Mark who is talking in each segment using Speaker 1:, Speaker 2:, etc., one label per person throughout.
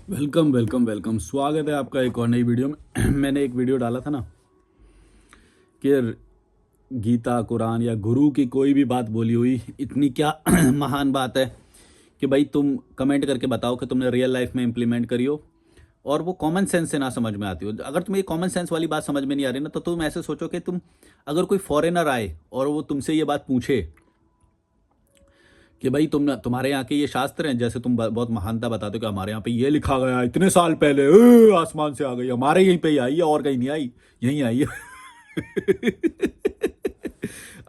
Speaker 1: Welcome welcome welcome. स्वागत है आपका एक और नई वीडियो में। मैंने एक वीडियो डाला था ना कि गीता कुरान या गुरु की कोई भी बात बोली हुई इतनी क्या महान बात है कि भाई तुम कमेंट करके बताओ कि तुमने रियल लाइफ में इम्प्लीमेंट करी हो और वो कॉमन सेंस से ना समझ में आती हो। अगर तुम्हें ये कॉमन सेंस वाली बात समझ में नहीं आ रही ना, तो तुम ऐसे सोचो कि तुम अगर कोई फॉरेनर आए और वो तुमसे ये बात पूछे कि भाई तुम्हारे यहाँ के ये शास्त्र हैं, जैसे तुम बहुत महानता बताते हो कि हमारे यहाँ पे ये लिखा गया इतने साल पहले, आसमान से आ गई, हमारे यहीं पे ही आई है और कहीं नहीं आई, यहीं आई है।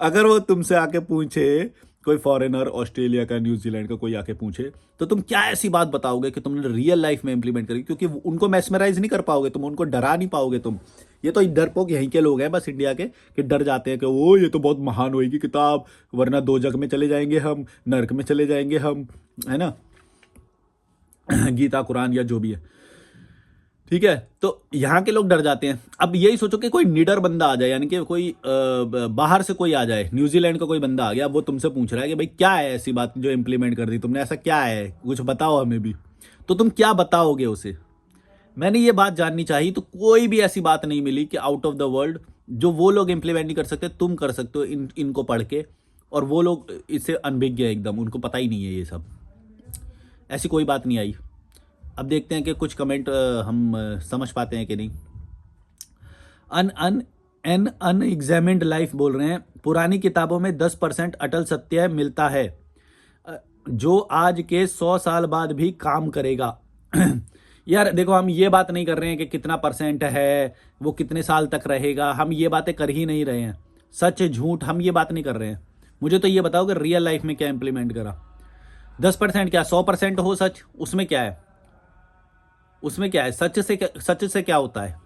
Speaker 1: अगर वो तुमसे आके पूछे, कोई फॉरेनर ऑस्ट्रेलिया का न्यूजीलैंड का कोई आके पूछे, तो तुम क्या ऐसी बात बताओगे कि तुमने रियल लाइफ में इंप्लीमेंट करी? क्योंकि उनको मैस्मराइज नहीं कर पाओगे, तुम उनको डरा नहीं पाओगे। तुम ये तो डरपोक यहीं के लोग हैं बस इंडिया के, कि डर जाते हैं कि वो ये तो बहुत महान होएगी किताब, वरना दो जग में चले जाएंगे हम, नरक में चले जाएंगे हम, है ना। गीता कुरान या जो भी है, ठीक है। तो यहाँ के लोग डर जाते हैं। अब यही सोचो कि कोई निडर बंदा आ जाए, यानी कि कोई बाहर से कोई आ जाए, न्यूजीलैंड का कोई बंदा आ गया, वो तुमसे पूछ रहा है कि भाई क्या है ऐसी बात जो इंप्लीमेंट कर दी तुमने, ऐसा क्या है, कुछ बताओ हमें भी। तो तुम क्या बताओगे उसे? मैंने ये बात जाननी चाहिए। तो कोई भी ऐसी बात नहीं मिली कि आउट ऑफ द वर्ल्ड जो वो लोग इंप्लीमेंट नहीं कर सकते तुम कर सकते हो इनको पढ़ के। और वो लोग इससे अनभिज्ञ है एकदम, उनको पता ही नहीं है ये सब। ऐसी कोई बात नहीं आई। अब देखते हैं कि कुछ कमेंट हम समझ पाते हैं कि नहीं। अन अन एन अनएग्जामिन्ड लाइफ बोल रहे हैं, पुरानी किताबों में 10% अटल सत्य मिलता है जो आज के 100 साल बाद भी काम करेगा। यार देखो, हम ये बात नहीं कर रहे हैं कि कितना परसेंट है, वो कितने साल तक रहेगा, हम ये बातें कर ही नहीं रहे हैं। सच झूठ हम ये बात नहीं कर रहे हैं। मुझे तो ये बताओ कि रियल लाइफ में क्या इंप्लीमेंट करा। 10% क्या 100% हो सच, उसमें क्या है? उसमें क्या है? सच से क्या होता है?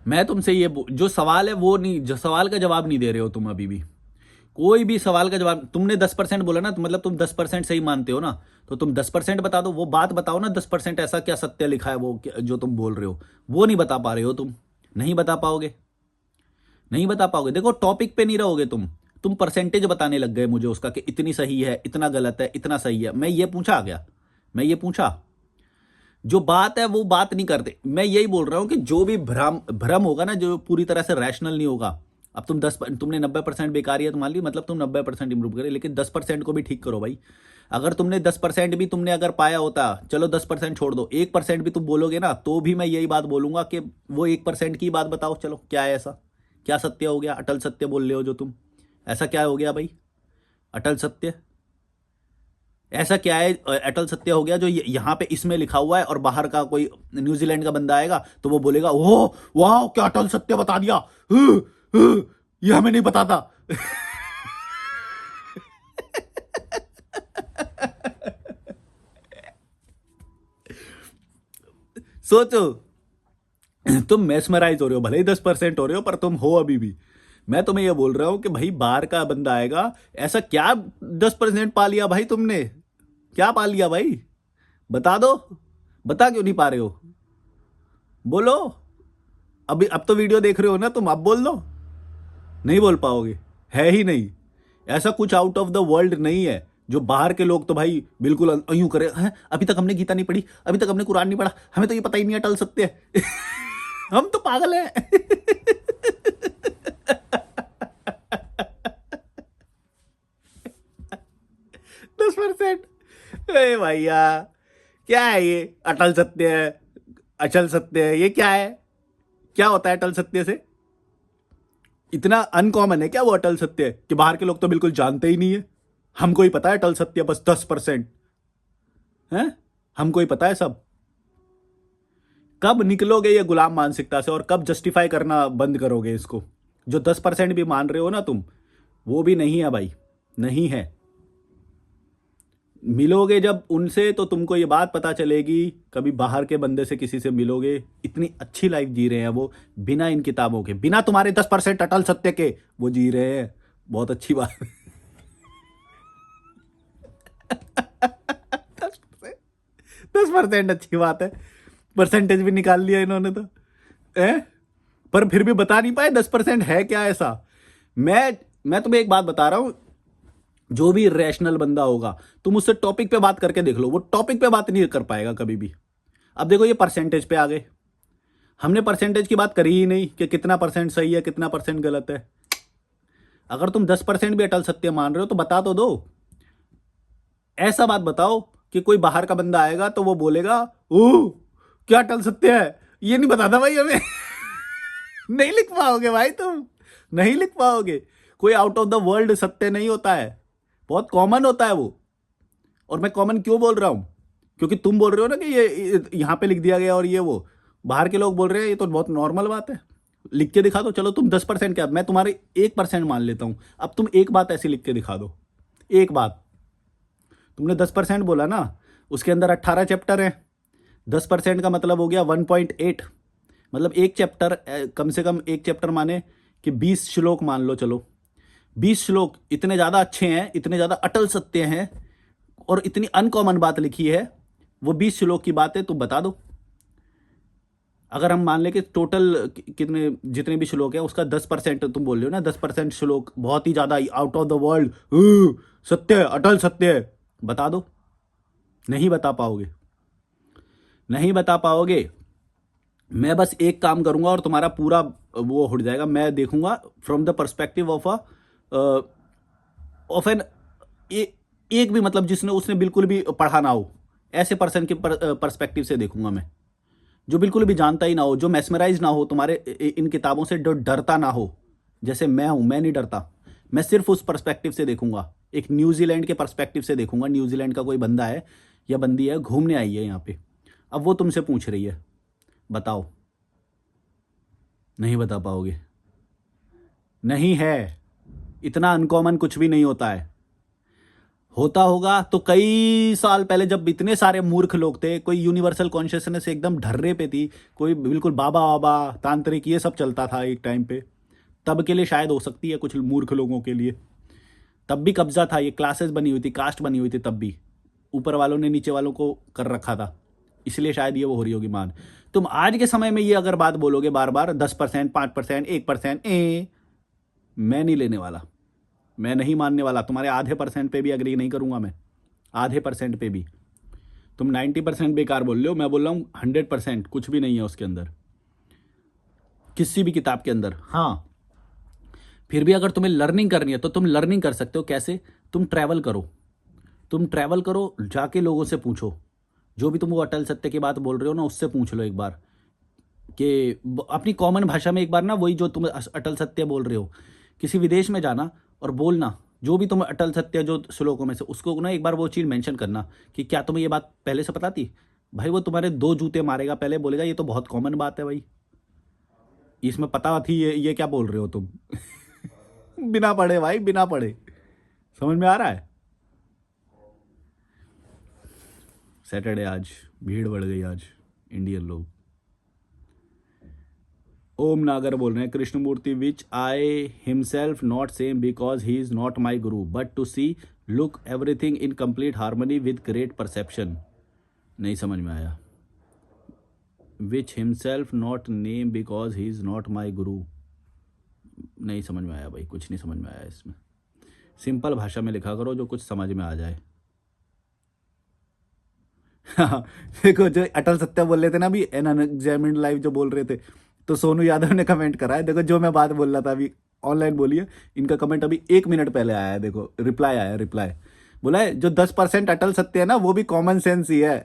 Speaker 1: मैं तुमसे ये जो सवाल है वो नहीं, जो सवाल का जवाब नहीं दे रहे हो तुम अभी भी। कोई भी सवाल का जवाब, तुमने 10% बोला ना, तो मतलब तुम 10% सही मानते हो ना, तो तुम 10% बता दो। वो बात बताओ ना, 10% ऐसा क्या सत्य लिखा है वो जो तुम बोल रहे हो, वो नहीं बता पा रहे हो तुम। नहीं बता पाओगे, नहीं बता पाओगे। देखो, टॉपिक पे नहीं रहोगे तुम परसेंटेज बताने लग गए मुझे उसका, कि इतनी सही है, इतना गलत है, इतना सही है। मैं ये पूछा गया, मैं ये पूछा, जो बात है वो बात नहीं करते। मैं यही बोल रहा हूं कि जो भी भ्रम भ्रम होगा ना, जो पूरी तरह से रैशनल नहीं होगा। अब तुमने 90% बेकारी है तो मान ली, मतलब तुम 90% इंप्रूव करे, लेकिन 10% को भी ठीक करो भाई। अगर तुमने 10% भी तुमने अगर पाया होता, चलो 10% छोड़ दो, 1% भी तुम बोलोगे ना, तो भी मैं यही बात बोलूंगा कि वो 1% की बात बताओ। चलो क्या है ऐसा, क्या सत्य हो गया? अटल सत्य बोल रहे हो जो तुम, ऐसा क्या हो गया भाई अटल सत्य? ऐसा क्या है अटल सत्य हो गया जो यहाँ पे इसमें लिखा हुआ है, और बाहर का कोई न्यूजीलैंड का बंदा आएगा तो वो बोलेगा ओह वाह क्या अटल सत्य बता दिया, ये हमें नहीं पता था। सोचो, तुम मेस्मराइज हो रहे हो, भले ही 10% हो रहे हो, पर तुम हो अभी भी। मैं तुम्हें ये बोल रहा हूं कि भाई बाहर का बंदा आएगा, ऐसा क्या 10% पा लिया भाई तुमने? क्या पा लिया भाई? बता दो। बता क्यों नहीं पा रहे हो? बोलो। अभी अब तो वीडियो देख रहे हो ना तुम, अब बोल दो। नहीं बोल पाओगे, है ही नहीं। ऐसा कुछ आउट ऑफ द वर्ल्ड नहीं है जो बाहर के लोग तो भाई बिल्कुल यूं करे हैं। अभी तक हमने गीता नहीं पढ़ी, अभी तक हमने कुरान नहीं पढ़ा, हमें तो ये पता ही नहीं अटल सत्य है। हम तो पागल हैं। 10%? अरे भैया, क्या है ये अटल सत्य है, अचल सत्य है, ये क्या है? क्या होता है अटल सत्य से? इतना अनकॉमन है क्या वो अटल सत्य कि बाहर के लोग तो बिल्कुल जानते ही नहीं है? हमको ही पता है अटल सत्य, बस 10% है, हमको ही पता है सब। कब निकलोगे ये गुलाम मानसिकता से, और कब जस्टिफाई करना बंद करोगे इसको? जो 10% भी मान रहे हो ना तुम, वो भी नहीं है भाई, नहीं है। मिलोगे जब उनसे तो तुमको ये बात पता चलेगी। कभी बाहर के बंदे से किसी से मिलोगे, इतनी अच्छी लाइफ जी रहे हैं वो, बिना इन किताबों के, बिना तुम्हारे 10% अटल सत्य के वो जी रहे हैं। बहुत अच्छी बात। 10% अच्छी बात है, परसेंटेज भी निकाल लिया इन्होंने तो है। पर फिर भी बता नहीं पाए 10% है क्या ऐसा। मैं मैं तुम्हें एक बात बता रहा हूं, जो भी रैशनल बंदा होगा, तुम उससे टॉपिक पे बात करके देख लो, वो टॉपिक पे बात नहीं कर पाएगा कभी भी। अब देखो ये परसेंटेज पे आ गए, हमने परसेंटेज की बात करी ही नहीं कि कितना परसेंट सही है कितना परसेंट गलत है। अगर तुम 10% भी अटल सत्य मान रहे हो तो बता तो दो। ऐसा बात बताओ कि कोई बाहर का बंदा आएगा तो वो बोलेगा ओ क्या अटल सत्य है, ये नहीं बताता भाई हमें। नहीं लिख पाओगे भाई तुम, नहीं लिख पाओगे। कोई आउट ऑफ द वर्ल्ड सत्य नहीं होता है, बहुत कॉमन होता है वो। और मैं कॉमन क्यों बोल रहा हूं, क्योंकि तुम बोल रहे हो ना कि ये यहां पे लिख दिया गया और ये वो बाहर के लोग बोल रहे हैं, ये तो बहुत नॉर्मल बात है। लिख के दिखा दो, चलो तुम 10% क्या, मैं तुम्हारे 1% मान लेता हूं। अब तुम एक बात ऐसी लिख के दिखा दो, एक बात। तुमने 10% बोला ना, उसके अंदर 18 चैप्टर हैं। 10% का मतलब हो गया 1.8, मतलब एक चैप्टर, कम से कम एक चैप्टर माने कि 20 श्लोक मान लो, चलो 20 श्लोक इतने ज़्यादा अच्छे हैं, इतने ज़्यादा अटल सत्य हैं और इतनी अनकॉमन बात लिखी है, वो 20 श्लोक की बात है, तुम बता दो। अगर हम मान लें कि टोटल कितने जितने भी श्लोक है उसका 10%, तुम बोल रहे हो ना 10% श्लोक बहुत ही ज़्यादा आउट ऑफ द वर्ल्ड सत्य है, अटल सत्य है, बता दो। नहीं बता पाओगे, नहीं बता पाओगे। मैं बस एक काम करूंगा और तुम्हारा पूरा वो उड़ जाएगा। मैं देखूंगा from the perspective of of an एक भी मतलब जिसने उसने बिल्कुल भी पढ़ा ना हो, ऐसे पर्सन के पर्सपेक्टिव से देखूंगा मैं, जो बिल्कुल भी जानता ही ना हो, जो मैस्मराइज ना हो तुम्हारे इन किताबों से, जो डरता ना हो। जैसे मैं हूं, मैं नहीं डरता, मैं सिर्फ उस पर्सपेक्टिव से देखूंगा, एक न्यूजीलैंड के पर्सपेक्टिव से देखूंगा। न्यूजीलैंड का कोई बंदा है या बंदी है, घूमने आई है यहाँ पे, अब वो तुमसे पूछ रही है, बताओ। नहीं बता पाओगे, नहीं है, इतना अनकॉमन कुछ भी नहीं होता है। होता होगा तो कई साल पहले, जब इतने सारे मूर्ख लोग थे, कोई यूनिवर्सल कॉन्शियसनेस एकदम ढर्रे पे थी, कोई बिल्कुल बाबा बाबा तांत्रिक ये सब चलता था एक टाइम पे, तब के लिए शायद हो सकती है, कुछ मूर्ख लोगों के लिए तब भी कब्जा था, ये क्लासेस बनी हुई थी, कास्ट बनी हुई थी, तब भी ऊपर वालों ने नीचे वालों को कर रखा था, इसलिए शायद ये वो हो रही होगी मान। तुम आज के समय में ये अगर बात बोलोगे बार बार, 10%, 5%, 1%, मैं नहीं लेने वाला, मैं नहीं मानने वाला। तुम्हारे आधे परसेंट पे भी अग्री नहीं करूंगा मैं, आधे परसेंट पे भी। तुम 90% बेकार बोल रहे हो, मैं बोल रहा हूँ 100% कुछ भी नहीं है उसके अंदर, किसी भी किताब के अंदर। हाँ, फिर भी अगर तुम्हें लर्निंग करनी है तो तुम लर्निंग कर सकते हो। कैसे? तुम ट्रैवल करो, तुम ट्रैवल करो, जाके लोगों से पूछो, जो भी तुम वो अटल सत्य की बात बोल रहे हो ना, उससे पूछ लो एक बार, कि अपनी कॉमन भाषा में एक बार ना, वही जो तुम अटल सत्य बोल रहे हो, किसी विदेश में जाना और बोलना, जो भी तुम्हें अटल सत्य जो श्लोकों में से, उसको ना एक बार वो चीज़ मेंशन करना कि क्या तुम्हें ये बात पहले से पता थी। भाई वो तुम्हारे 2 जूते मारेगा, पहले बोलेगा ये तो बहुत कॉमन बात है भाई, इसमें पता थी, ये क्या बोल रहे हो तुम। बिना पढ़े भाई, बिना पढ़े, समझ में आ रहा है। सैटरडे आज भीड़ बढ़ गई, आज इंडियन लोग। ओम नागर बोल रहे हैं, Krishnamurti which I himself not same because he is not my guru but to see look everything in complete harmony with great perception. नहीं समझ में आया। Which himself not name because he is not my guru, नहीं समझ में आया भाई, कुछ नहीं समझ में आया इसमें। सिंपल भाषा में लिखा करो जो कुछ समझ में आ जाए। देखो जो अटल सत्या बोल रहे थे ना अभी, एन अनएग्जामिन्ड लाइफ जो बोल रहे थे, तो सोनू यादव ने कमेंट करा है, देखो जो मैं बात बोल रहा था अभी ऑनलाइन बोलिए, इनका कमेंट अभी 1 मिनट पहले आया है, देखो रिप्लाई आया, रिप्लाई बोला है जो 10% अटल सत्य है ना वो भी कॉमन सेंस ही है।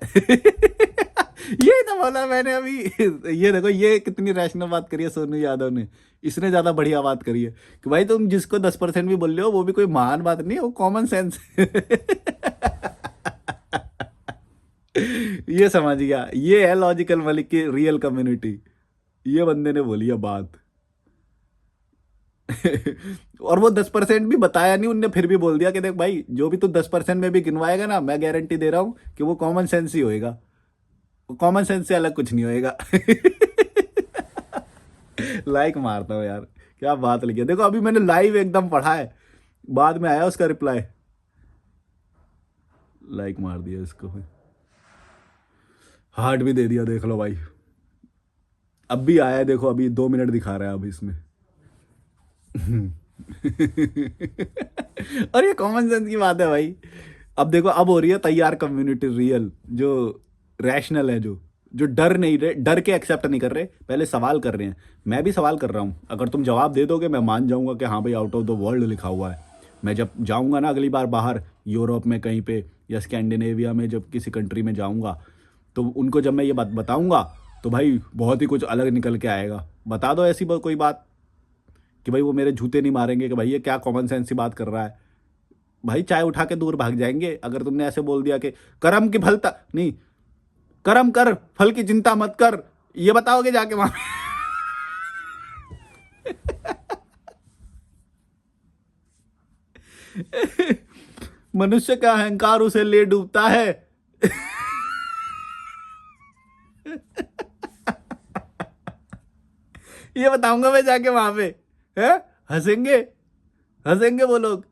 Speaker 1: यही तो बोला मैंने अभी। ये देखो ये कितनी रैशनल बात करी है सोनू यादव ने, इसने ज्यादा बढ़िया बात करी है कि भाई तुम जिसको 10% भी बोल रहे हो वो भी कोई महान बात नहीं है, वो कॉमन सेंस। ये समझ गया, ये है लॉजिकल मलिक की रियल कम्युनिटी, ये बंदे ने बोली है बात। और वो 10% भी बताया नहीं उनने, फिर भी बोल दिया कि देख भाई जो भी तू 10% में भी गिनवाएगा ना, मैं गारंटी दे रहा हूं कि वो कॉमन सेंस ही होएगा, कॉमन सेंस से अलग कुछ नहीं होएगा। लाइक मारता हूँ यार, क्या बात लिखी है, देखो अभी मैंने लाइव एकदम पढ़ा है, बाद में आया उसका रिप्लाई, लाइक मार दिया इसको, हार्ट भी दे दिया, देख लो भाई, अब भी आया है, देखो अभी 2 मिनट दिखा रहा है अब इसमें। और ये कॉमन सेंस की बात है भाई। अब देखो, अब हो रही है तैयार कम्युनिटी रियल, जो रैशनल है, जो जो डर नहीं रहे, डर के एक्सेप्ट नहीं कर रहे, पहले सवाल कर रहे हैं। मैं भी सवाल कर रहा हूँ, अगर तुम जवाब दे दोगे मैं मान जाऊंगा कि हाँ भाई आउट ऑफ द वर्ल्ड लिखा हुआ है। मैं जब जाऊंगा ना अगली बार बाहर, यूरोप में कहीं पे या स्कैंडिनेविया में जब किसी कंट्री में जाऊंगा, तो उनको जब मैं ये बात बताऊंगा तो भाई बहुत ही कुछ अलग निकल के आएगा। बता दो ऐसी कोई बात कि भाई वो मेरे जूते नहीं मारेंगे कि भाई ये क्या कॉमन सेंस की बात कर रहा है। भाई चाय उठा के दूर भाग जाएंगे अगर तुमने ऐसे बोल दिया कि कर्म की फलता नहीं, कर्म कर फल की चिंता मत कर, ये बताओगे जाके वहां। मनुष्य का अहंकार उसे ले डूबता है। ये बताऊंगा मैं जाके वहां पे, है हंसेंगे, हंसेंगे वो लोग।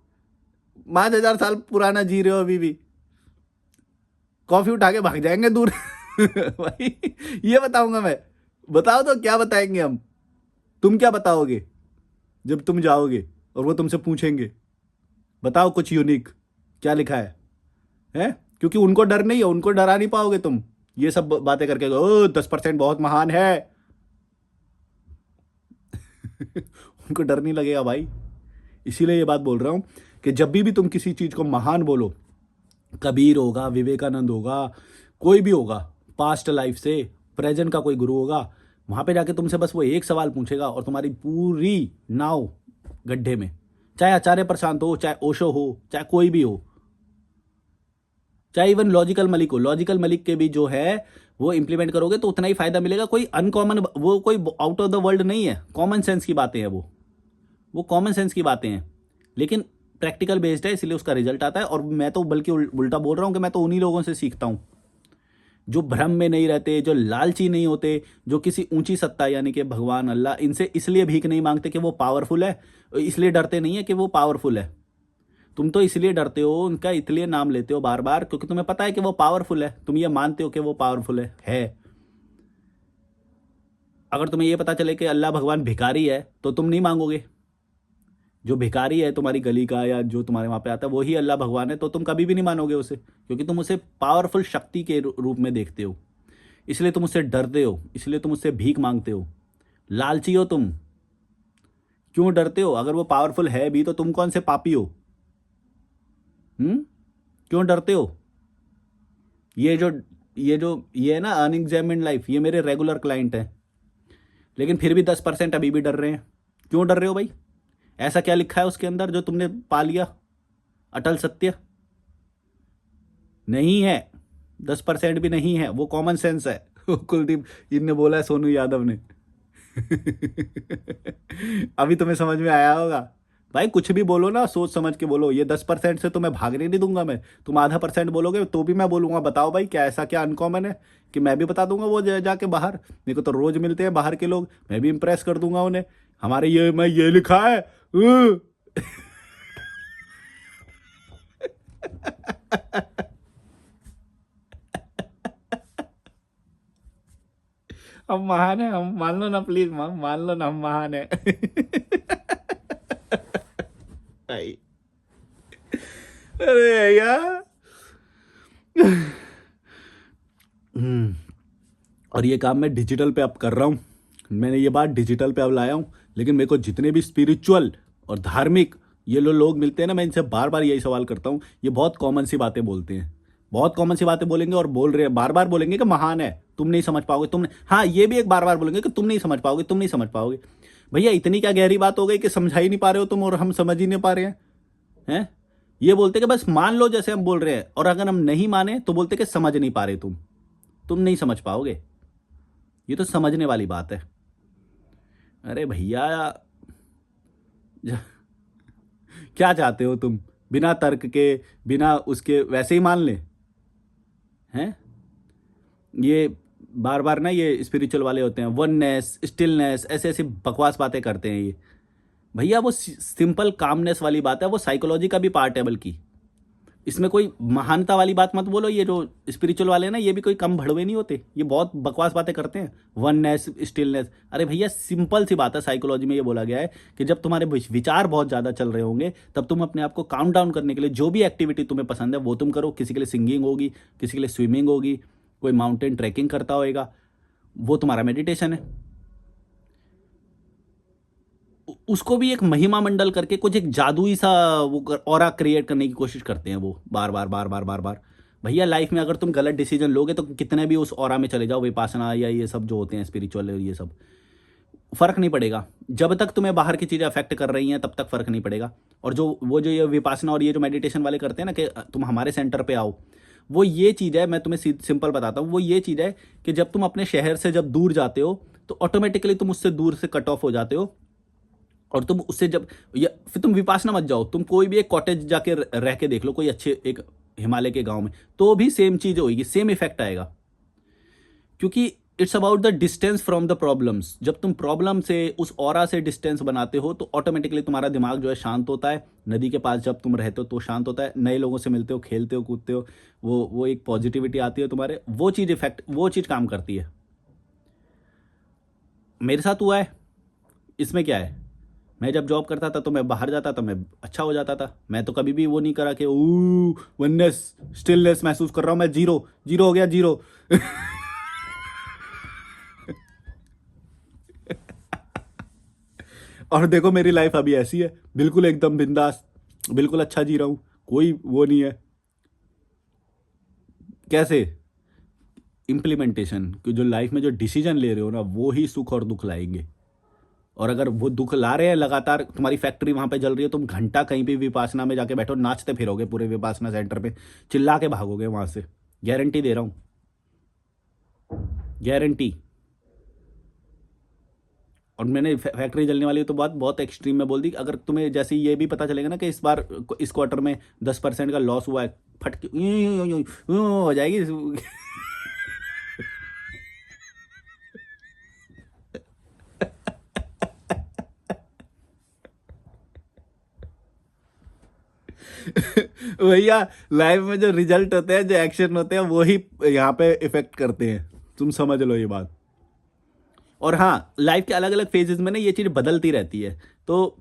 Speaker 1: 5,000 साल पुराना जी रहे हो अभी भी, कॉफी उठा के भाग जाएंगे दूर। भाई ये बताऊंगा मैं। बताओ तो क्या बताएंगे हम, तुम क्या बताओगे जब तुम जाओगे और वो तुमसे पूछेंगे बताओ कुछ यूनिक, क्या लिखा है? क्योंकि उनको डर नहीं है, उनको डरा नहीं पाओगे तुम ये सब बातें करके, ओ 10% बहुत महान है। उनको डर नहीं लगेगा भाई। इसीलिए ये बात बोल रहा हूं कि जब भी तुम किसी चीज को महान बोलो, कबीर होगा, विवेकानंद होगा, कोई भी होगा पास्ट लाइफ से, प्रेजेंट का कोई गुरु होगा, वहां पे जाके तुमसे बस वो एक सवाल पूछेगा और तुम्हारी पूरी नाव गड्ढे में। चाहे आचार्य प्रशांत हो, चाहे ओशो हो, चाहे कोई भी हो, चाहे इवन लॉजिकल मलिक हो, लॉजिकल मलिक के भी जो है वो इंप्लीमेंट करोगे तो उतना ही फायदा मिलेगा। कोई अनकॉमन, वो कोई आउट ऑफ द वर्ल्ड नहीं है, कॉमन सेंस की बातें हैं वो कॉमन सेंस की बातें हैं, लेकिन प्रैक्टिकल बेस्ड है, इसलिए उसका रिजल्ट आता है। और मैं तो बल्कि उल्टा बोल रहा हूं कि मैं तो उन्हीं लोगों से सीखता हूं जो भ्रम में नहीं रहते, जो लालची नहीं होते, जो किसी ऊंची सत्ता यानी कि भगवान अल्लाह, इनसे इसलिए भीख नहीं मांगते कि वो पावरफुल है, इसलिए डरते नहीं है कि वो पावरफुल है। तुम तो इसलिए डरते हो, उनका इसलिए नाम लेते हो बार बार क्योंकि तुम्हें पता है कि वो पावरफुल है, तुम ये मानते हो कि वो पावरफुल है। अगर तुम्हें ये पता चले कि अल्लाह भगवान भिखारी है तो तुम नहीं मांगोगे। जो भिखारी है तुम्हारी गली का या जो तुम्हारे वहां पे आता है वही अल्लाह भगवान है, तो तुम कभी भी नहीं मानोगे उसे, क्योंकि तुम उसे पावरफुल शक्ति के रूप में देखते हो। इसलिए तुम उससे डरते हो, इसलिए तुम उससे भीख मांगते हो, लालची हो तुम। क्यों डरते हो? अगर वो पावरफुल है भी तो तुम कौन से पापी हो? क्यों डरते हो? ये जो ये है ना अनएग्जामिन्ड लाइफ, ये मेरे रेगुलर क्लाइंट हैं, लेकिन फिर भी 10% अभी भी डर रहे हैं। क्यों डर रहे हो भाई? ऐसा क्या लिखा है उसके अंदर जो तुमने पा लिया? अटल सत्य नहीं है, 10% भी नहीं है, वो कॉमन सेंस है। कुलदीप इनने बोला है, सोनू यादव ने। अभी तुम्हें समझ में आया होगा। भाई कुछ भी बोलो ना सोच समझ के बोलो, ये 10% से तो मैं भागने नहीं दूंगा। मैं, तुम आधा % बोलोगे तो भी मैं बोलूंगा बताओ भाई क्या ऐसा क्या अनकॉमन है, कि मैं भी बता दूंगा। वो जाके बाहर, मेरे को तो रोज मिलते हैं बाहर के लोग, मैं भी इंप्रेस कर दूंगा उन्हें। हमारे ये मैं ये लिखा है। हम महान है, हम मान लो ना प्लीज, मान लो ना हम महान है। भाई अरे यार। और ये काम मैं डिजिटल पे अब कर रहा हूँ, मैंने ये बात डिजिटल पे अब लाया हूँ। लेकिन मेरे को जितने भी स्पिरिचुअल और धार्मिक ये लोग मिलते हैं ना, मैं इनसे बार बार यही सवाल करता हूँ। ये बहुत कॉमन सी बातें बोलते हैं, बहुत कॉमन सी बातें बोलेंगे और बोल रहे हैं, बार बार बोलेंगे कि महान है, तुम नहीं समझ पाओगे, तुमने, हाँ ये भी एक बार बार बोलेंगे कि तुम नहीं समझ पाओगे, तुम नहीं समझ पाओगे। भैया इतनी क्या गहरी बात हो गई कि समझा ही नहीं पा रहे हो तुम और हम समझ ही नहीं पा रहे हैं? ये बोलते कि बस मान लो जैसे हम बोल रहे हैं, और अगर हम नहीं माने तो बोलते कि समझ नहीं पा रहे तुम नहीं समझ पाओगे। ये तो समझने वाली बात है। अरे भैया क्या चाहते हो तुम? बिना तर्क के, बिना उसके वैसे ही मान ले हैं? ये बार बार ना ये स्पिरिचुअल वाले होते हैं, वननेस, स्टिलनेस, ऐसे ऐसी बकवास बातें करते हैं ये। भैया वो सिंपल कामनेस वाली बात है, वो साइकोलॉजी का भी पार्ट है बल्कि। इसमें कोई महानता वाली बात मत बोलो। ये जो स्पिरिचुअल वाले हैं ना, ये भी कोई कम भड़वे नहीं होते, ये बहुत बकवास बातें करते हैं, वननेस, स्टिलनेस। अरे भैया सिंपल सी बात है, साइकोलॉजी में ये बोला गया है कि जब तुम्हारे विचार बहुत ज़्यादा चल रहे होंगे तब तुम अपने आप को काउंट डाउन करने के लिए जो भी एक्टिविटी तुम्हें पसंद है वो तुम करो। किसी के लिए सिंगिंग होगी, किसी के लिए स्विमिंग होगी, कोई माउंटेन ट्रैकिंग करता होएगा, वो तुम्हारा मेडिटेशन है। उसको भी एक महिमा मंडल करके कुछ एक जादुई सा वो ऑरा क्रिएट करने की कोशिश करते हैं वो, बार बार बार बार बार बार। भैया लाइफ में अगर तुम गलत डिसीजन लोगे तो कितने भी उस ऑरा में चले जाओ, विपासना या ये सब जो होते हैं स्पिरिचुअल, ये सब फर्क नहीं पड़ेगा। जब तक तुम्हें बाहर की चीज़ें अफेक्ट कर रही हैं तब तक फर्क नहीं पड़ेगा। और जो ये विपासना और ये जो मेडिटेशन वाले करते हैं ना कि तुम हमारे सेंटर पे आओ, वो ये चीज़ है, मैं तुम्हें सिंपल बताता हूँ, वो ये चीज़ है कि जब तुम अपने शहर से जब दूर जाते हो तो ऑटोमेटिकली तुम उससे दूर से कट ऑफ हो जाते हो। और तुम उससे जब या फिर तुम विपासना मत जाओ, तुम कोई भी एक कॉटेज जाके रह के देख लो, कोई अच्छे एक हिमालय के गांव में, तो भी सेम चीज़ होगी, सेम इफेक्ट आएगा। क्योंकि it's about the distance from the problems. जब तुम प्रॉब्लम से, उस ऑरा से डिस्टेंस बनाते हो तो ऑटोमेटिकली तुम्हारा दिमाग जो है शांत होता है। नदी के पास जब तुम रहते हो तो शांत होता है, नए लोगों से मिलते हो, खेलते हो, कूदते हो, वो एक पॉजिटिविटी आती है तुम्हारे, वो चीज़ इफेक्ट, वो चीज़ काम करती है। मेरे साथ हुआ है, इसमें क्या है, मैं जब जॉब करता था तो मैं बाहर जाता था, मैं अच्छा हो जाता था। मैं तो कभी भी वो नहीं करा कि वननेस, स्टिलनेस महसूस कर रहा हूँ मैं, जीरो जीरो हो गया, जीरो। और देखो मेरी लाइफ अभी ऐसी है, बिल्कुल एकदम बिंदास, बिल्कुल अच्छा जी रहा हूँ, कोई वो नहीं है। कैसे? इम्प्लीमेंटेशन, कि जो लाइफ में जो डिसीजन ले रहे हो ना, वो ही सुख और दुख लाएंगे। और अगर वो दुख ला रहे हैं लगातार, तुम्हारी फैक्ट्री वहां पे जल रही है, तुम घंटा कहीं भी विपासना में जाके बैठो, नाचते फिरोगे पूरे विपासना सेंटर पे, चिल्ला के भागोगे वहां से, गारंटी दे रहा हूं, गारंटी। और मैंने फैक्ट्री जलने वाली तो बात बहुत एक्सट्रीम में बोल दी। अगर तुम्हें जैसे ये भी पता चलेगा ना कि इस बार इस क्वार्टर में 10% का लॉस हुआ है, फट यूं यूं यूं यूं हो जाएगी। भैया लाइफ में जो रिजल्ट होते हैं, जो एक्शन होते हैं, वो ही यहाँ पे इफेक्ट करते हैं, तुम समझ लो ये बात। और हाँ, लाइफ के अलग अलग फेजेस में ना ये चीज़ बदलती रहती है। तो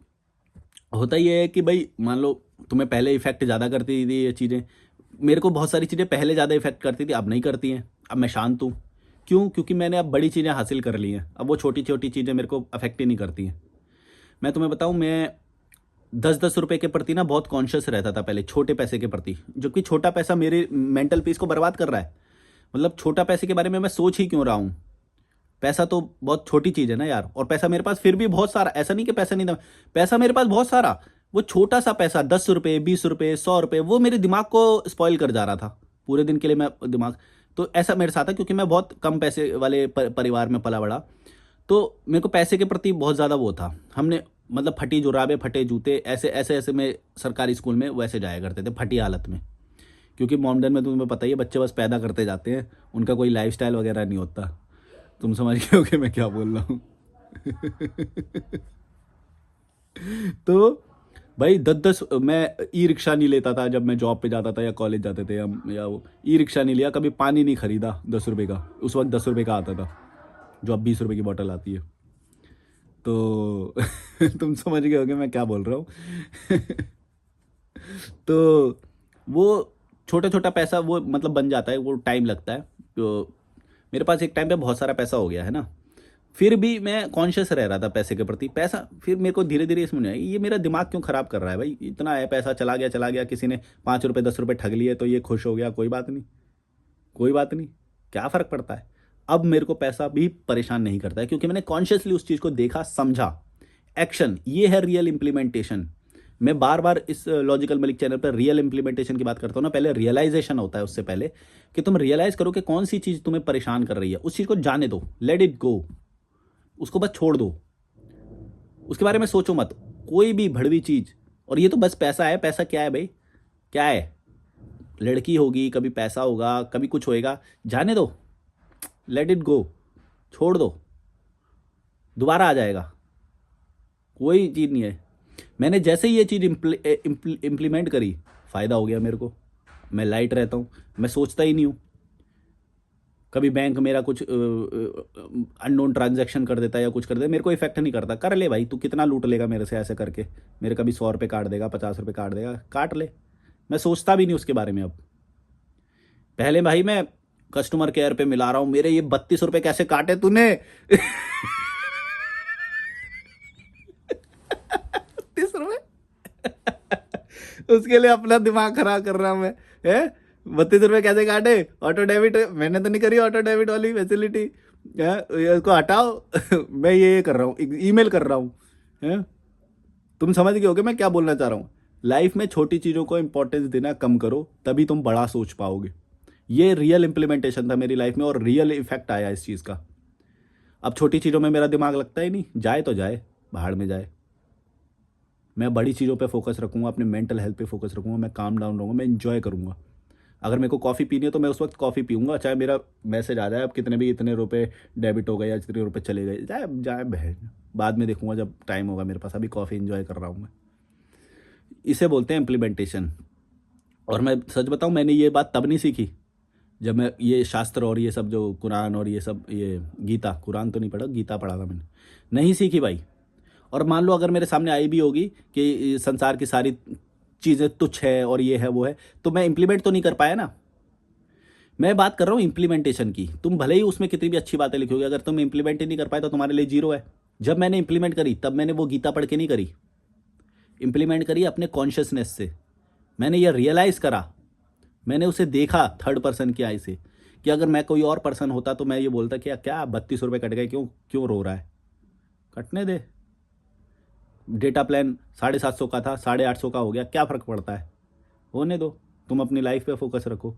Speaker 1: होता ये है कि भाई मान लो तुम्हें पहले इफेक्ट ज़्यादा करती थी ये चीज़ें, मेरे को बहुत सारी चीज़ें पहले ज़्यादा इफेक्ट करती थी, अब नहीं करती हैं। अब मैं शांत हूँ। क्यों? क्योंकि मैंने अब बड़ी चीज़ें हासिल कर ली हैं, अब वो छोटी छोटी चीज़ें मेरे को अफेक्ट ही नहीं करती हैं। मैं तुम्हें बताऊँ, मैं 10-10 रुपए के प्रति ना बहुत कॉन्शियस रहता था पहले, छोटे पैसे के प्रति, जो कि छोटा पैसा मेरे मेंटल पीस को बर्बाद कर रहा है। मतलब छोटा पैसे के बारे में मैं सोच ही क्यों रहा हूँ? पैसा तो बहुत छोटी चीज़ है ना यार। और पैसा मेरे पास फिर भी बहुत सारा, ऐसा नहीं कि पैसा नहीं था, पैसा मेरे पास बहुत सारा। वो छोटा सा पैसा, 10 रुपये, 20 रुपये, 100 रुपये, वो मेरे दिमाग को स्पॉइल कर जा रहा था पूरे दिन के लिए। मैं दिमाग, तो ऐसा मेरे साथ था क्योंकि मैं बहुत कम पैसे वाले परिवार में पला बड़ा। तो मेरे को पैसे के प्रति बहुत ज़्यादा वो था। हमने मतलब फटी जुराबे, फटे जूते, ऐसे ऐसे ऐसे में सरकारी स्कूल में वैसे जाया करते थे, फटी हालत में। क्योंकि मॉडर्न में तुम्हें पता ही है, बच्चे बस पैदा करते जाते हैं, उनका कोई लाइफस्टाइल वगैरह नहीं होता। तुम समझ गए हो कि मैं क्या बोल रहा हूँ। तो भाई 10-10, मैं ई रिक्शा नहीं लेता था जब मैं जॉब पे जाता था या कॉलेज जाते थे, या वो ई रिक्शा नहीं लिया कभी, पानी नहीं खरीदा 10 रुपये का, उस वक्त 10 रुपये का आता था, जो अब 20 रुपये की बोतल आती है। तो तुम समझ गए होगे मैं क्या बोल रहा हूँ। तो वो छोटा छोटा पैसा वो मतलब बन जाता है, वो टाइम लगता है। तो मेरे पास एक टाइम पे बहुत सारा पैसा हो गया है ना, फिर भी मैं कॉन्शियस रह रहा था पैसे के प्रति। पैसा फिर मेरे को धीरे धीरे इसमें नहीं आया, ये मेरा दिमाग क्यों ख़राब कर रहा है भाई, इतना है पैसा, चला गया चला गया, किसी ने 5 रुपये 10 रुपये ठग लिए तो ये खुश हो गया, कोई बात नहीं, कोई बात नहीं, क्या फ़र्क पड़ता है। अब मेरे को पैसा भी परेशान नहीं करता है क्योंकि मैंने कॉन्शियसली उस चीज़ को देखा, समझा। एक्शन, ये है रियल इम्प्लीमेंटेशन। मैं बार बार इस लॉजिकल मलिक चैनल पर रियल इम्प्लीमेंटेशन की बात करता हूँ ना, पहले रियलाइजेशन होता है, उससे पहले कि तुम रियलाइज करो कि कौन सी चीज़ तुम्हें परेशान कर रही है, उस चीज़ को जाने दो, लेट इट गो, उसको बस छोड़ दो, उसके बारे में सोचो मत, कोई भी भड़वी चीज़। और ये तो बस पैसा है, पैसा क्या है भाई, क्या है, लड़की होगी, कभी पैसा होगा, कभी कुछ होएगा, जाने दो, लेट इट गो, छोड़ दो, दोबारा आ जाएगा, कोई चीज़ नहीं है। मैंने जैसे ही ये चीज़ इम्प्लीमेंट करी, फ़ायदा हो गया मेरे को। मैं लाइट रहता हूँ, मैं सोचता ही नहीं हूँ। कभी बैंक मेरा कुछ अननोन ट्रांजैक्शन कर देता है या कुछ कर देता, मेरे को इफेक्ट नहीं करता। कर ले भाई, तू कितना लूट लेगा मेरे से ऐसे करके, मेरे कभी 100 रुपये काट देगा, 50 रुपये काट देगा, काट ले। मैं सोचता भी नहीं उसके बारे में अब। पहले भाई मैं कस्टमर केयर पे मिला रहा हूँ, मेरे ये 32 रुपये कैसे काटे तूने। 32 रुपये। उसके लिए अपना दिमाग खराब कर रहा हूं मैं, है। 32 रुपये कैसे काटे, ऑटो डेबिट मैंने तो नहीं करी, ऑटो डेबिट वाली फैसिलिटी है, इसको हटाओ। मैं ये कर रहा हूँ, ईमेल कर रहा हूँ, है। तुम समझ गए होगे मैं क्या बोलना चाह रहा हूँ। लाइफ में छोटी चीज़ों को इंपॉर्टेंस देना कम करो, तभी तुम बड़ा सोच पाओगे। ये रियल इंप्लीमेंटेशन था मेरी लाइफ में और रियल इफेक्ट आया इस चीज़ का। अब छोटी चीज़ों में मेरा दिमाग लगता ही नहीं, जाए तो जाए, भाड़ में जाए। मैं बड़ी चीज़ों पे फोकस रखूँगा, अपने मेंटल हेल्थ पे फोकस रखूँगा, मैं काम डाउन रहूँगा, मैं इंजॉय करूँगा। अगर मेरे को कॉफ़ी पीनी है तो मैं उस वक्त कॉफ़ी पीऊँगा, चाहे मेरा मैसेज आ जाए अब कितने भी इतने रुपए डेबिट हो गए या इतने रुपए चले गए, जाए जाए बहन, बाद में देखूँगा जब टाइम होगा मेरे पास, अभी कॉफ़ी इंजॉय कर रहा हूँ मैं। इसे बोलते हैं इम्प्लीमेंटेशन। और मैं सच बताऊँ, मैंने ये बात तब नहीं सीखी जब मैं ये शास्त्र और ये सब जो कुरान और ये सब, ये गीता, कुरान तो नहीं पढ़ा, गीता पढ़ा था मैंने, नहीं सीखी भाई। और मान लो अगर मेरे सामने आई भी होगी कि संसार की सारी चीज़ें तुच्छ है और ये है वो है, तो मैं इंप्लीमेंट तो नहीं कर पाया ना। मैं बात कर रहा हूँ इंप्लीमेंटेशन की। तुम भले ही उसमें कितनी भी अच्छी बातें लिखोगे, अगर तुम इंप्लीमेंट ही नहीं कर पाए तो तुम्हारे लिए जीरो है। जब मैंने इंप्लीमेंट करी तब मैंने वो गीता पढ़ के नहीं करी, इंप्लीमेंट करी अपने कॉन्शियसनेस से। मैंने ये रियलाइज़ करा, मैंने उसे देखा थर्ड पर्सन की आई से, कि अगर मैं कोई और पर्सन होता तो मैं ये बोलता कि क्या 32 रुपये कट गए, क्यों क्यों रो रहा है, कटने दे। डेटा प्लान 750 का था, 850 का हो गया, क्या फ़र्क पड़ता है, होने दो। तुम अपनी लाइफ पे फोकस रखो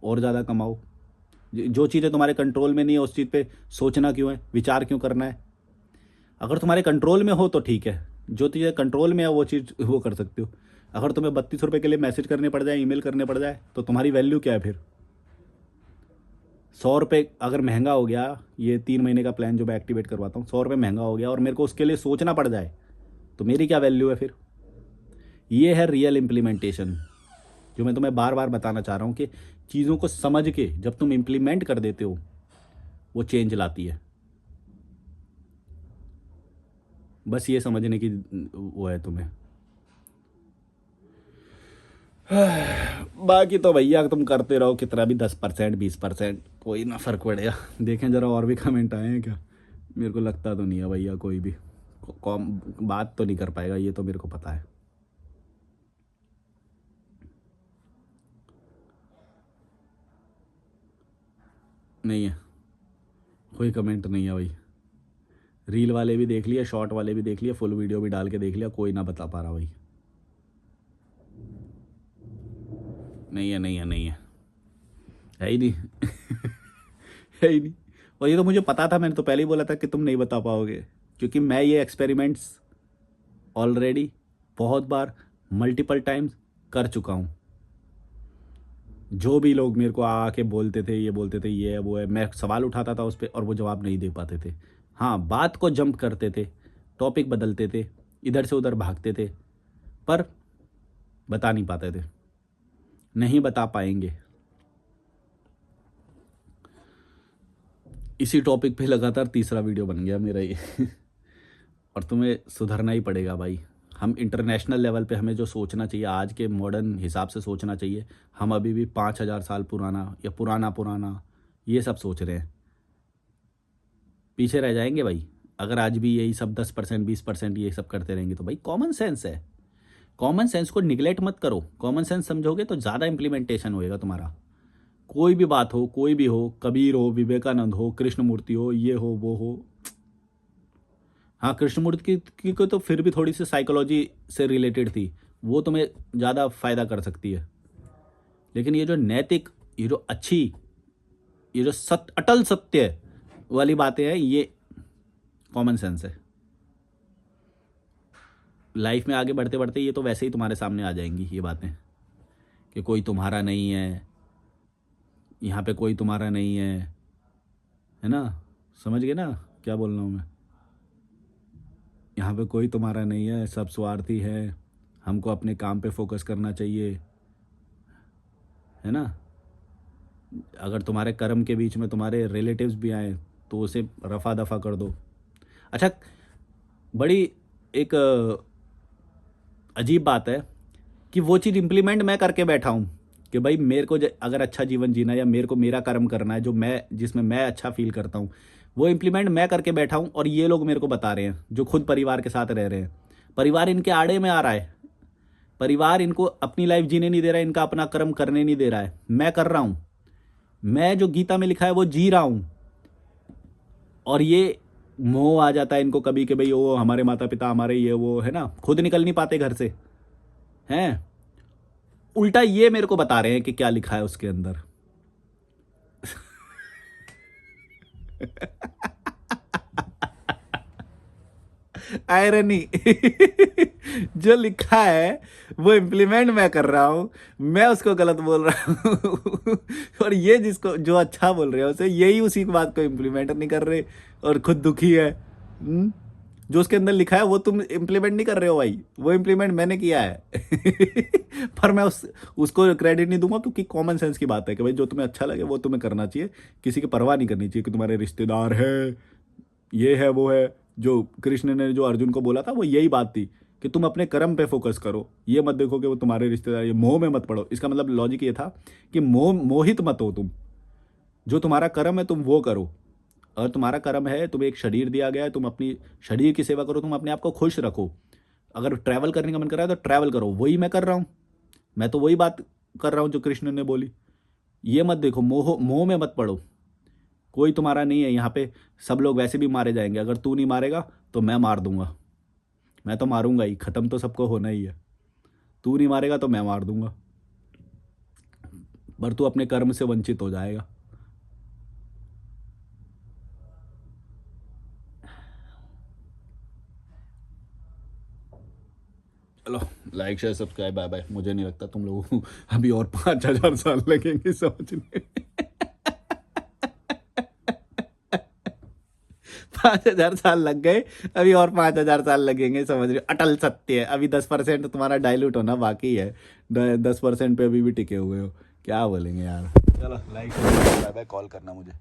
Speaker 1: और ज़्यादा कमाओ। जो चीज़ें तुम्हारे कंट्रोल में नहीं है उस चीज़ पे सोचना क्यों है, विचार क्यों करना है। अगर तुम्हारे कंट्रोल में हो तो ठीक है, जो चीज़ें कंट्रोल में है वो चीज़ वो कर सकते हो। अगर तुम्हें 32 रुपये के लिए मैसेज करने पड़ जाए, ईमेल करने पड़ जाए, तो तुम्हारी वैल्यू क्या है फिर। 100 रुपये अगर महंगा हो गया, ये 3 महीने का प्लान जो मैं एक्टिवेट करवाता हूँ, 100 रुपये महंगा हो गया और मेरे को उसके लिए सोचना पड़ जाए, तो मेरी क्या वैल्यू है फिर। ये है रियल इम्प्लीमेंटेशन, जो मैं तुम्हें बार बार बताना चाह रहा हूँ कि चीज़ों को समझ के जब तुम इम्प्लीमेंट कर देते हो, वो चेंज लाती है। बस ये समझने की वो है तुम्हें। बाकी तो भैया तुम करते रहो कितना भी, 10% 20%, कोई ना फ़र्क पड़ेगा। देखें ज़रा और भी कमेंट आए हैं क्या, मेरे को लगता तो नहीं है भैया कोई भी कॉम बात तो नहीं कर पाएगा, ये तो मेरे को पता है। नहीं है, कोई कमेंट नहीं है भाई। रील वाले भी देख लिया, शॉर्ट वाले भी देख लिया, फुल वीडियो भी डाल के देख लिया, कोई ना बता पा रहा भाई। नहीं है, नहीं है, नहीं है ही नहीं। है ही नहीं। और ये तो मुझे पता था, मैंने तो पहले ही बोला था कि तुम नहीं बता पाओगे, क्योंकि मैं ये एक्सपेरिमेंट्स ऑलरेडी बहुत बार, मल्टीपल टाइम्स कर चुका हूँ। जो भी लोग मेरे को आके बोलते थे, ये बोलते थे ये है वो है, मैं सवाल उठाता था उस पर और वो जवाब नहीं दे पाते थे। हाँ, बात को जंप करते थे, टॉपिक बदलते थे, इधर से उधर भागते थे, पर बता नहीं पाते थे, नहीं बता पाएंगे। इसी टॉपिक पे लगातार तीसरा वीडियो बन गया मेरा ये। और तुम्हें सुधरना ही पड़ेगा भाई। हम इंटरनेशनल लेवल पे हमें जो सोचना चाहिए, आज के मॉडर्न हिसाब से सोचना चाहिए, हम अभी भी 5,000 साल पुराना या पुराना पुराना ये सब सोच रहे हैं। पीछे रह जाएंगे भाई अगर आज भी यही सब 10% 20% ये सब करते रहेंगे तो। भाई कॉमन सेंस है, कॉमन सेंस को निगलेक्ट मत करो। कॉमन सेंस समझोगे तो ज़्यादा इंप्लीमेंटेशन होएगा तुम्हारा। कोई भी बात हो, कोई भी हो, कबीर हो, विवेकानंद हो, कृष्णमूर्ति हो, ये हो वो हो। हाँ, कृष्णमूर्ति की को तो फिर भी थोड़ी सी साइकोलॉजी से रिलेटेड थी, वो तुम्हें ज़्यादा फायदा कर सकती है। लेकिन ये जो नैतिक, ये जो अच्छी, ये जो अटल सत्य वाली बातें हैं, ये कॉमन सेंस है। लाइफ में आगे बढ़ते बढ़ते ये तो वैसे ही तुम्हारे सामने आ जाएंगी ये बातें, कि कोई तुम्हारा नहीं है, यहाँ पे कोई तुम्हारा नहीं है ना। समझ गए ना क्या बोल रहा हूँ मैं। यहाँ पे कोई तुम्हारा नहीं है, सब स्वार्थी है, हमको अपने काम पे फोकस करना चाहिए। है ना। अगर तुम्हारे कर्म के बीच में तुम्हारे रिलेटिव्स भी आए तो उसे रफा दफा कर दो। अच्छा, बड़ी एक अजीब बात है कि वो चीज़ इम्प्लीमेंट मैं करके बैठा हूँ कि भाई मेरे को अगर अच्छा जीवन जीना है या मेरे को मेरा कर्म करना है जो मैं जिसमें मैं अच्छा फील करता हूँ, वो इम्प्लीमेंट मैं करके बैठा हूँ और ये लोग मेरे को बता रहे हैं जो खुद परिवार के साथ रह रहे हैं। परिवार इनके आड़े में आ रहा है, परिवार इनको अपनी लाइफ जीने नहीं दे रहा है, इनका अपना कर्म करने नहीं दे रहा है। मैं कर रहा हूँ, मैं जो गीता में लिखा है वो जी रहा हूँ। और ये मोह आ जाता है इनको कभी कि भाई वो हमारे माता पिता हमारे ये वो है ना, खुद निकल नहीं पाते घर से हैं। उल्टा ये मेरे को बता रहे हैं कि क्या लिखा है उसके अंदर। आयरनी। जो लिखा है वो इम्प्लीमेंट मैं कर रहा हूं, मैं उसको गलत बोल रहा हूं। और ये जिसको जो अच्छा बोल रहे हो उसे यही उसी बात को इम्प्लीमेंट नहीं कर रहे और खुद दुखी है। जो उसके अंदर लिखा है वो तुम इम्प्लीमेंट नहीं कर रहे हो भाई, वो इम्प्लीमेंट मैंने किया है। पर मैं उसको क्रेडिट नहीं दूंगा क्योंकि कॉमन सेंस की बात है कि भाई जो तुम्हें अच्छा लगे वो तुम्हें करना चाहिए। किसी की परवाह नहीं करनी चाहिए कि तुम्हारे रिश्तेदार है, ये है वो है। जो कृष्ण ने जो अर्जुन को बोला था वो यही बात थी कि तुम अपने कर्म पे फोकस करो, ये मत देखो कि वो तुम्हारे रिश्तेदार, ये मोह में मत पड़ो। इसका मतलब लॉजिक ये था कि मोहित मत हो तुम, जो तुम्हारा कर्म है तुम वो करो। और तुम्हारा कर्म है, तुम्हें एक शरीर दिया गया है, तुम अपनी शरीर की सेवा करो, तुम अपने आप को खुश रखो। अगर ट्रैवल करने का मन कर रहा है तो ट्रैवल करो, वही मैं कर रहा हूँ। मैं तो वही बात कर रहा हूँ जो कृष्ण ने बोली। ये मत देखो, मोह मोह में मत पड़ो। कोई तुम्हारा नहीं है यहाँ पे, सब लोग वैसे भी मारे जाएंगे। अगर तू नहीं मारेगा तो मैं मार दूंगा, मैं तो मारूंगा ही, खत्म तो सबको होना ही है। तू नहीं मारेगा तो मैं मार दूंगा, पर तू अपने कर्म से वंचित हो जाएगा। चलो, like share subscribe, bye bye. मुझे नहीं लगता तुम लोगों को अभी और 5,000 साल लगेंगे समझने में। 5,000 साल लग गए, अभी और 5,000 साल लगेंगे समझ रहे हो। अटल सत्य है, अभी 10% तुम्हारा डाइल्यूट होना बाकी है। 10% पे अभी भी टिके हुए हो, क्या बोलेंगे यार। चलो, लाइक बाय बाय, कॉल करना मुझे।